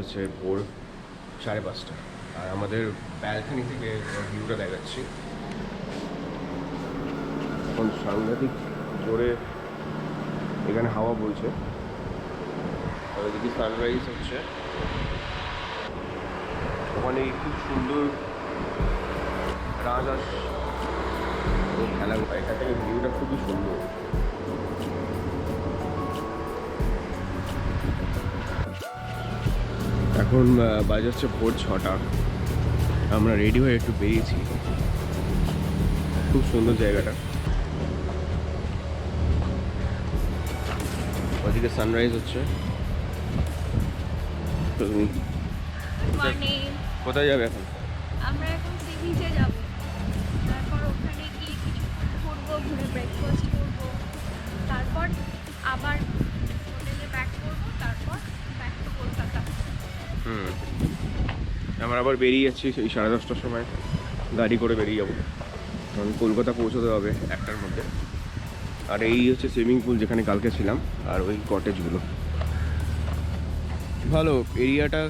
হচ্ছে ভোর 5:30 আর আমাদের ব্যালকনি থেকে ভিউটা দেখাচ্ছি। এখন সাংঘাতিক জোরে এখানে হাওয়া বলছে, তবে দেখি সানরাইজ হচ্ছে ওখানে খুব সুন্দর রাজহাঁস খেলা, এখান থেকে ভিউটা খুবই সুন্দর। এখন বাজে হচ্ছে ভোর 6টা, আমরা রেডি হয়ে একটু বেরিয়েছি। খুব সুন্দর জায়গাটা, ওদিকে সানরাইজ হচ্ছে। কোথায় যাবে এখন? আমরা এখন সি বিচে যাব, তারপর ওখানে গিয়ে কিছুক্ষণ ঘুরবো, ঘুরে ব্রেকফাস্ট করবো, তারপর আবার হোটেলে ব্যাক করবো, তারপর ব্যাক টু কলকাতা। আমরা আবার বেরিয়ে যাচ্ছি সেই 10:30টার সময়, গাড়ি করে বেরিয়ে যাবো, কারণ কলকাতা পৌঁছতে হবে 1টার মধ্যে। আর এই হচ্ছে সুইমিং পুল যেখানে কালকে ছিলাম, আর ওই কটেজগুলো। ভালো এরিয়াটা,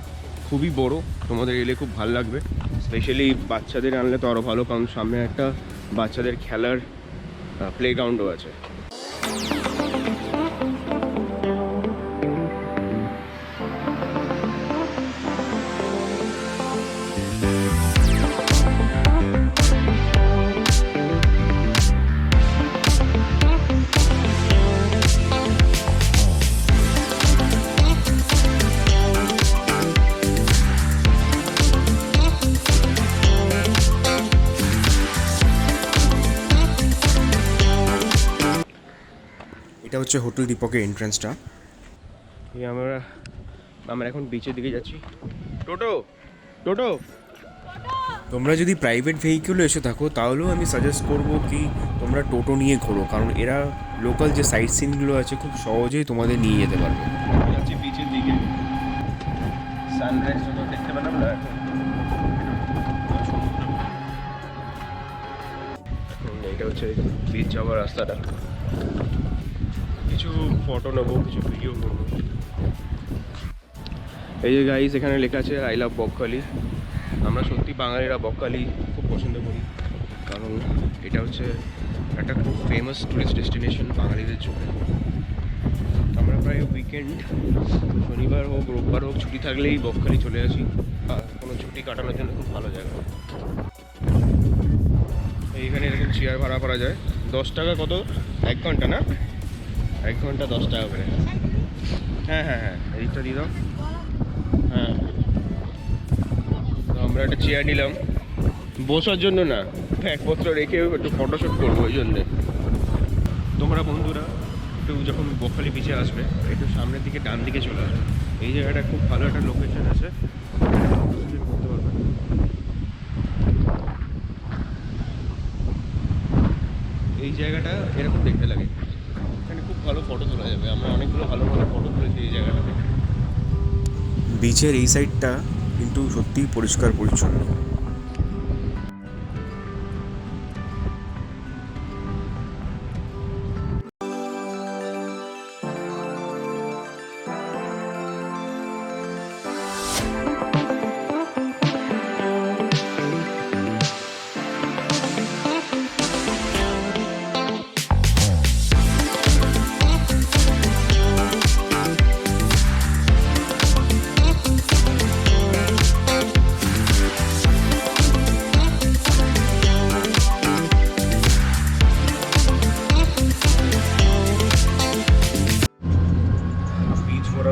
খুবই বড়, তোমাদের এলে খুব ভালো লাগবে। স্পেশালি বাচ্চাদের আনলে তো আরও ভালো, কারণ সামনে একটা বাচ্চাদের খেলার প্লেগ্রাউন্ডও আছে। এটা হচ্ছে হোটেল দীপকের এন্ট্রান্সটা। এই আমরা এখন বিচের দিকে যাচ্ছি। টোটো টোটো, তোমরা যদি প্রাইভেট ভেহিকুলে এসে থাকো তাহলেও আমি সাজেস্ট করবো কি তোমরা টোটো নিয়ে ঘোরো, কারণ এরা লোকাল যে সাইট সিনগুলো আছে খুব সহজেই তোমাদের নিয়ে যেতে পারবে। যাচ্ছি বিচের দিকে, সানরাইজ দেখতে পেলাম না এখন। এটা হচ্ছে বিচ যাওয়ার রাস্তাটা, কিছু ফটো নেবো, কিছু ভিডিও করবো। এই যে গাইস এখানে লেখা আছে আই লাভ বকখালি। আমরা সত্যি বাঙালিরা বকখালি খুব পছন্দ করি, কারণ এটা হচ্ছে একটা খুব ফেমাস টুরিস্ট ডেস্টিনেশন বাঙালিদের জন্য। আমরা প্রায় উইকেন্ড, শনিবার হোক রোববার হোক ছুটি থাকলেই বকখালি চলে আসি, আর কোনো ছুটি কাটানোর জন্য খুব ভালো জায়গা। এইখানে এরকম চেয়ার ভাড়া করা যায়, 10 টাকা কত 1 ঘন্টা, না 1 ঘন্টা 10 টাকা করে। হ্যাঁ হ্যাঁ হ্যাঁ, এইটা দিয়ে দাও। হ্যাঁ, তো আমরা একটা চেয়ার নিলাম, বসার জন্য না, ব্যাগপত্র রেখে একটু ফটোশ্যুট করবো ওই জন্যে। তোমরা বন্ধুরা একটু যখন বকখালি বিচে আসবে একটু সামনের দিকে ডান দিকে চলে আসবে, এই জায়গাটা খুব ভালো একটা লোকেশন আছে। এই জায়গাটা এরকম দেখতে লাগে, এখানে খুব ভালো ফটো তোলা যাবে। আমরা অনেকগুলো ভালো ভালো ফটো তুলেছি এই জায়গাটাতে। বিচের এই সাইডটা কিন্তু সত্যিই পরিষ্কার পরিচ্ছন্ন।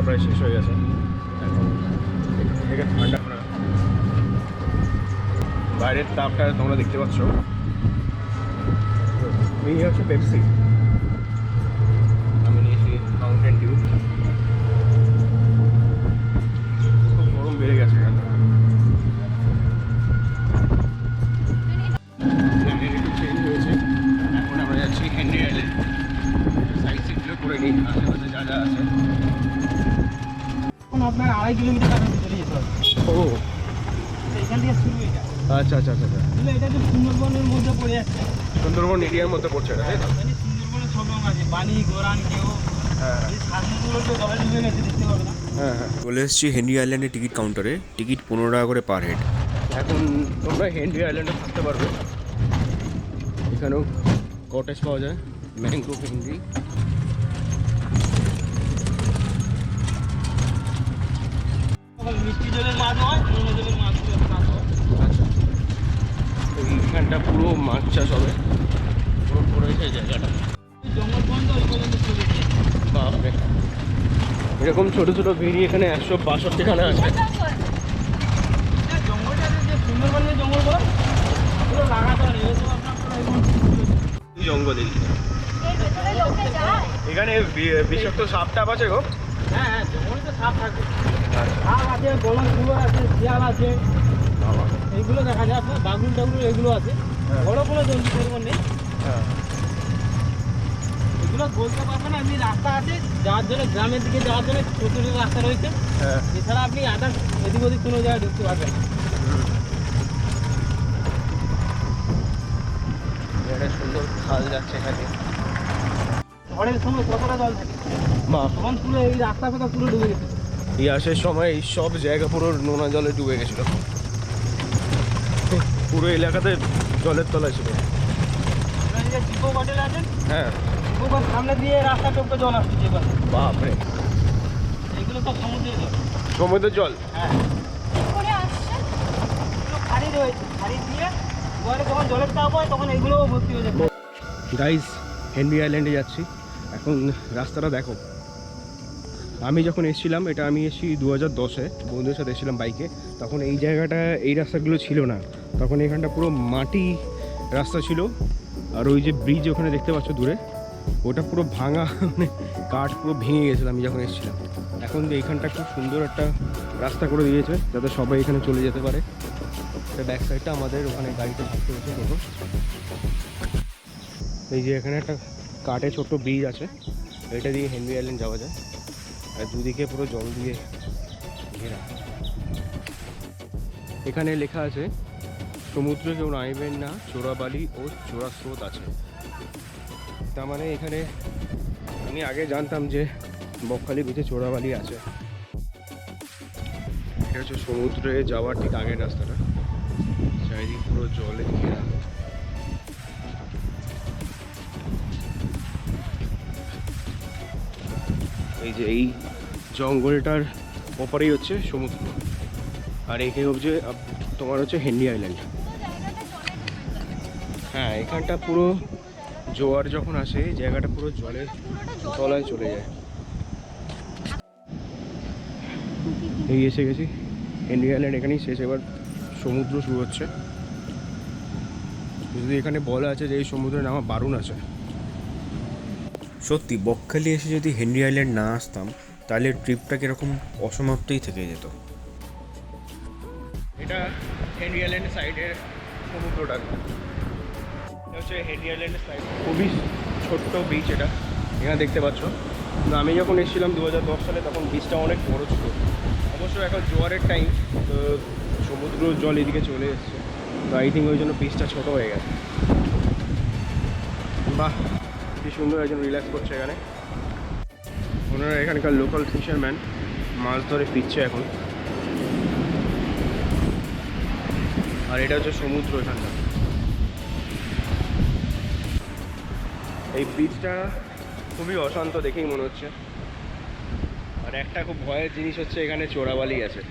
প্রায় শেষ হয়ে গেছে, এখন একটু থেকে ঠান্ডা করা। বাইরের তাপটা তোমরা দেখতে পাচ্ছ, এই হচ্ছে পেপসি, আমি নিয়েছি মাউন্টেন ডিউ। খুব গরম বেড়ে গেছে এখানে, একটু চেঞ্জ হয়েছে। এখন আমরা যাচ্ছি হেনরি আইল্যান্ড, সাইড সিটগুলো করে নিই, আশেপাশে যা যা আছে। আপনার 2.5 কিলোমিটার চলে যেতে হবে। ও এখান থেকে শুরু এটা। আচ্ছা আচ্ছা আচ্ছা, এটা তো সুন্দরবনের মধ্যে পড়ে যাচ্ছে। সুন্দরবন এরিয়ার মধ্যে পড়ছে এটা, তাই না? মানে সুন্দরবনের সব রঙ আছে, বালি গোরান কেউ হ্যাঁ সামনেগুলো তো জলে ডুবে গেছে, দেখতে পাবে না। হ্যাঁ হ্যাঁ, চলে এসেছি হেনরি আইল্যান্ডের টিকিট কাউন্টারে। টিকিট 15 টাকা করে পার হেড। এখন তোমরা হেনরি আইল্যান্ডে থাকতে পারবে। এখানেও কটেজ পাওয়া যায়, ম্যাঙ্গো হেনরি। মিষ্টি জলের মাছ হয়, নোনা জলের মাছ হয়। আচ্ছা, তো এইখানটা পুরো মাছ চাষ হবে, পুরো পড়েছে জায়গাটা। জঙ্গল বন্ধ ওই পর্যন্ত চলে গেছে। বাপরে, এরকম ছোট ছোট ভেড়ি এখানে 162খানা আছে। জঙ্গলটাতে যে সুন্দরবনের জঙ্গলগুলো পুরো লাগাতে হবে, এসব আপনার পুরো একদম জঙ্গল এর ভেতরে লোকে যায়। এখানে বিষাক্ত সাপ টাপ আছে গো? হ্যাঁ হ্যাঁ, জঙ্গলে তো সাপ থাকে। আচ্ছা, সাপ আছে, গলদ কুয়োর আছে, শিয়াল আছে, বাবা। এইগুলো দেখা যায় আপনার। বাগুন টাগুন এগুলো আছে, হ্যাঁ। বড় কোনো জন্তু সেরকম নেই। হ্যাঁ এগুলো বলতে পারবেন না। এমনি রাস্তা আছে যাওয়ার জন্য, গ্রামের দিকে যাওয়ার জন্য ছোট ছোট রাস্তা রয়েছে। হ্যাঁ। এছাড়া আপনি আদার্স এদিক ওদিক কোনো জায়গায় ঢুকতে পারবেন না। একটা সুন্দর খাল যাচ্ছে এখানে। ঝড়ের সময় কতটা জল থাকে, মা, তখন পুরো এই রাস্তা ফেতা পুরো ডুবে গেছে। ইয়াসের সময় এই সব জায়গা পুরো নোনা জলে ডুবে গেছিল, পুরো এলাকাতে জলের তলায় ছিল। আপনার এই যে ডিপো হোটেল আছে, হ্যাঁ, ডিপোর সামনে দিয়ে রাস্তা টপকে জল আসছে যে পাশে। বাপরে, এগুলো সব সমুদ্রের জল। সমুদ্রের জল। হ্যাঁ, কি করে আসছে? এগুলো খাড়ি রয়েছে, খাড়ি দিয়ে জলে যখন জলের চাপ হয় তখন এগুলোও ভর্তি হয়ে যাবে। গাইস, হেনরি আইল্যান্ডে যাচ্ছি। এখন রাস্তাটা দেখো। আমি যখন এসেছিলাম, এটা আমি এসেছি 2010-এ, বন্ধুদের সাথে এসেছিলাম বাইকে। তখন এই জায়গাটা, এই রাস্তাগুলো ছিল না। তখন এখানটা পুরো মাটি রাস্তা ছিল। আর ওই যে ব্রিজ ওখানে দেখতে পাচ্ছ দূরে, ওটা পুরো ভাঙা, মানে কাঠ পুরো ভেঙে গেছিলো আমি যখন এসেছিলাম। এখন এইখানটা খুব সুন্দর একটা রাস্তা করে দিয়েছে যাতে সবাই এখানে চলে যেতে পারে। ব্যাক সাইডটা আমাদের ওখানে গাড়িতে ঢুকতে হচ্ছে দেখো। এই যে এখানে একটা কাঠে ছোট্ট ব্রিজ আছে, এটা দিয়ে হেনরি আইল্যান্ড যাওয়া যায়। আর দুদিকে পুরো জল দিয়ে ঘেরা। এখানে লেখা আছে, সমুদ্রে কেউ নামবেন না, চোরাবালি ও চোরা স্রোত আছে। তার মানে এখানে, আমি আগে জানতাম যে বকখালি বিচে চোরাবালি আছে। এটা হচ্ছে সমুদ্রে যাওয়ার ঠিক আগের রাস্তাটা, চারিদিকে পুরো জলে ঘেরা। এই যে এই জঙ্গলটার ওপারেই হচ্ছে সমুদ্র, আর এখানে হচ্ছে তোমার হচ্ছে হেনরি আইল্যান্ড। হ্যাঁ, এখানটা পুরো জোয়ার যখন আসে জায়গাটা পুরো জলের তলায় চলে যায়। এই এসে গেছি হেনরি আইল্যান্ড, এখানেই শেষ। এবার সমুদ্র শুরু হচ্ছে। যদি এখানে বলা আছে যে এই সমুদ্রে নামা বারণ আছে। সত্যি বকখালি এসে যদি হেনরি আইল্যান্ড না আসতাম, তাহলে ট্রিপটা কীরকম অসমাপ্তই থেকে যেত। এটা হেনরি আইল্যান্ডের সাইডের সমুদ্রটা, এটা হচ্ছে হেনরি আইল্যান্ডের সাইড। খুবই ছোট্ট বিচ এটা, এখানে দেখতে পাচ্ছ। কিন্তু আমি যখন এসেছিলাম 2010 সালে, তখন বিচটা অনেক বড় ছিল। অবশ্য এখন জোয়ারের টাইম, তো সমুদ্র জল এদিকে চলে এসছে, তো আই থিঙ্ক ওই জন্য বিচটা ছোটো হয়ে গেছে। বাহ, কি সুন্দর একজন রিল্যাক্স করছে এখানে। ওনারা এখানকার লোকাল ফিশারম্যান মাছ ধরে ফিরছে এখন। আর এটা হচ্ছে সমুদ্র এখানটা। এই বিচটা খুবই অশান্ত দেখেই মনে হচ্ছে। আর একটা খুব ভয়ের জিনিস হচ্ছে, এখানে চোরাবালি আছে।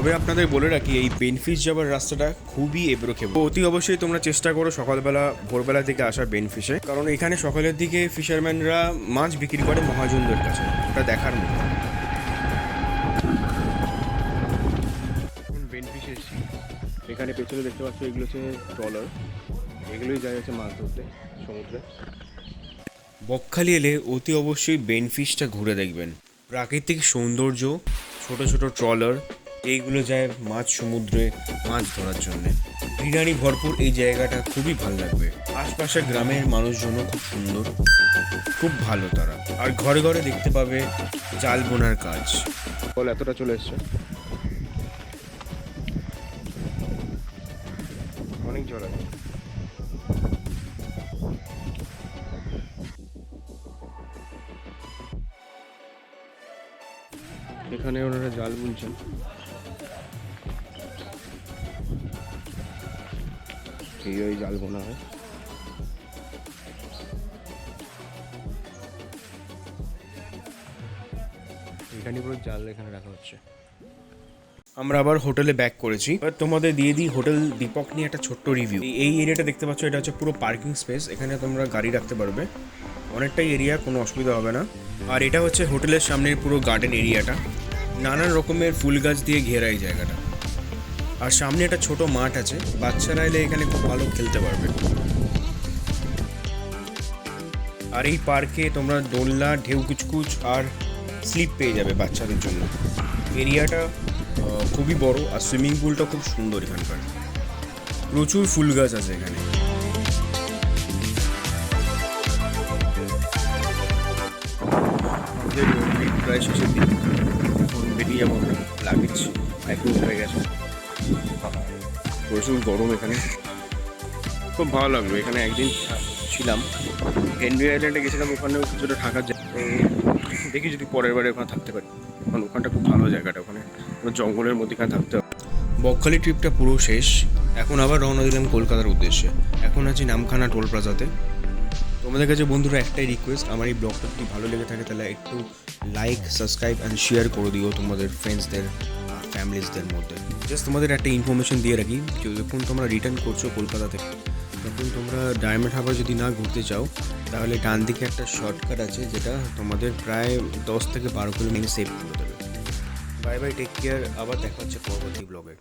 তবে আপনাদের বলে রাখি, এই বেনফিশ যাওয়ার রাস্তাটা খুবই এবড়োখেবড়ো। অতি অবশ্যই তোমরা চেষ্টা করো সকালবেলা, ভোরবেলা থেকে আসার বেনফিশে, কারণ এখানে সকালের দিকে ফিশারম্যানরা মাছ বিক্রি করে মহাজনদের কাছে, ওটা দেখার মতো। বেনফিশে এসেছি, এখানে পেছনে দেখতে পাচ্ছ এগুলো হচ্ছে ট্রলার, এগুলোই যায় হচ্ছে মাছ ধরতে সমুদ্রে। বকখালি এলে অতি অবশ্যই বেনফিশটা ঘুরে দেখবেন। প্রাকৃতিক সৌন্দর্য, ছোট ছোট ট্রলার, এইগুলো যায় মাছ সমুদ্রে মাছ ধরার জন্যে। গ্রিনারি ভরপুর এই জায়গাটা, খুবই ভালো লাগবে। আশপাশের গ্রামের মানুষজনও খুব সুন্দর, খুব ভালো তারা। আর ঘরে ঘরে দেখতে পাবে জাল বোনার কাজ। বল এতটা চলে এসছে, অনেক জল আছে। এখানে ওনারা জাল বুনছেন। এই জাল বোনা হয়। এখানে পুরো জাল এখানে রাখা হচ্ছে। আমরা আবার হোটেলে ব্যাক করেছি। এবার তোমাদের দিয়ে দিই হোটেল দীপক নিয়ে একটা ছোট্ট রিভিউ। এই এরিয়াটা দেখতে পাচ্ছ, এটা হচ্ছে পুরো পার্কিং স্পেস। এখানে তোমরা গাড়ি রাখতে পারবে, অনেকটাই এরিয়া, কোনো অসুবিধা হবে না। আর এটা হচ্ছে হোটেলের সামনের পুরো গার্ডেন এরিয়াটা, নানান রকমের ফুল গাছ দিয়ে ঘেরা এই জায়গাটা। আর সামনে একটা ছোট মাঠ আছে, বাচ্চারা এলে এখানে খুব ভালো খেলতে পারবে। আর এই পার্কে তোমরা দোলনা, ঢেউ কুচকুচ আর স্লিপ পেয়ে যাবে বাচ্চাদের জন্য। এরিয়াটা খুবই বড়, আর সুইমিং পুলটা খুব সুন্দর এখানকার। প্রচুর ফুল গাছ আছে এখানে। প্রায় শেষের দিন, এখন বেরিয়ে যাবো আমরা। লাগেজ এখন হয়ে গেছে, প্রচুর গরম এখানে। খুব ভালো লাগলো এখানে, একদিন ছিলাম। হেনরি আইল্যান্ডে গেছিলাম, ওখানেও কিছুটা থাকার জায়গা। দেখি যদি পরের বারে ওখানে থাকতে পারি, কারণ ওখানটা খুব ভালো জায়গাটা, ওখানে জঙ্গলের মধ্যেখানে থাকতে হবে। বকখালি ট্রিপটা পুরো শেষ, এখন আবার রওনা দিলাম কলকাতার উদ্দেশ্যে। এখন আছি নামখানা টোল প্লাজাতে। তোমাদের কাছে বন্ধুরা একটাই রিকোয়েস্ট, আমার এই ব্লগটা যদি ভালো লেগে থাকে তাহলে একটু লাইক, সাবস্ক্রাইব অ্যান্ড শেয়ার করে দিও তোমাদের ফ্রেন্ডসদের, ফ্যামিলিজদের মধ্যে। জাস্ট তোমাদের একটা ইনফরমেশন দিয়ে রাখি, যখন তোমরা রিটার্ন করছো কলকাতা থেকে, তখন তোমরা ডায়মন্ড হারবার যদি না ঘুরতে চাও, তাহলে ডান দিকে একটা শর্টকাট আছে, যেটা তোমাদের প্রায় 10 থেকে 12 কিলোমিটার সেভ করে দেবে। বাই বাই, টেক কেয়ার, আবার দেখা হচ্ছে পরবর্তী ব্লগে।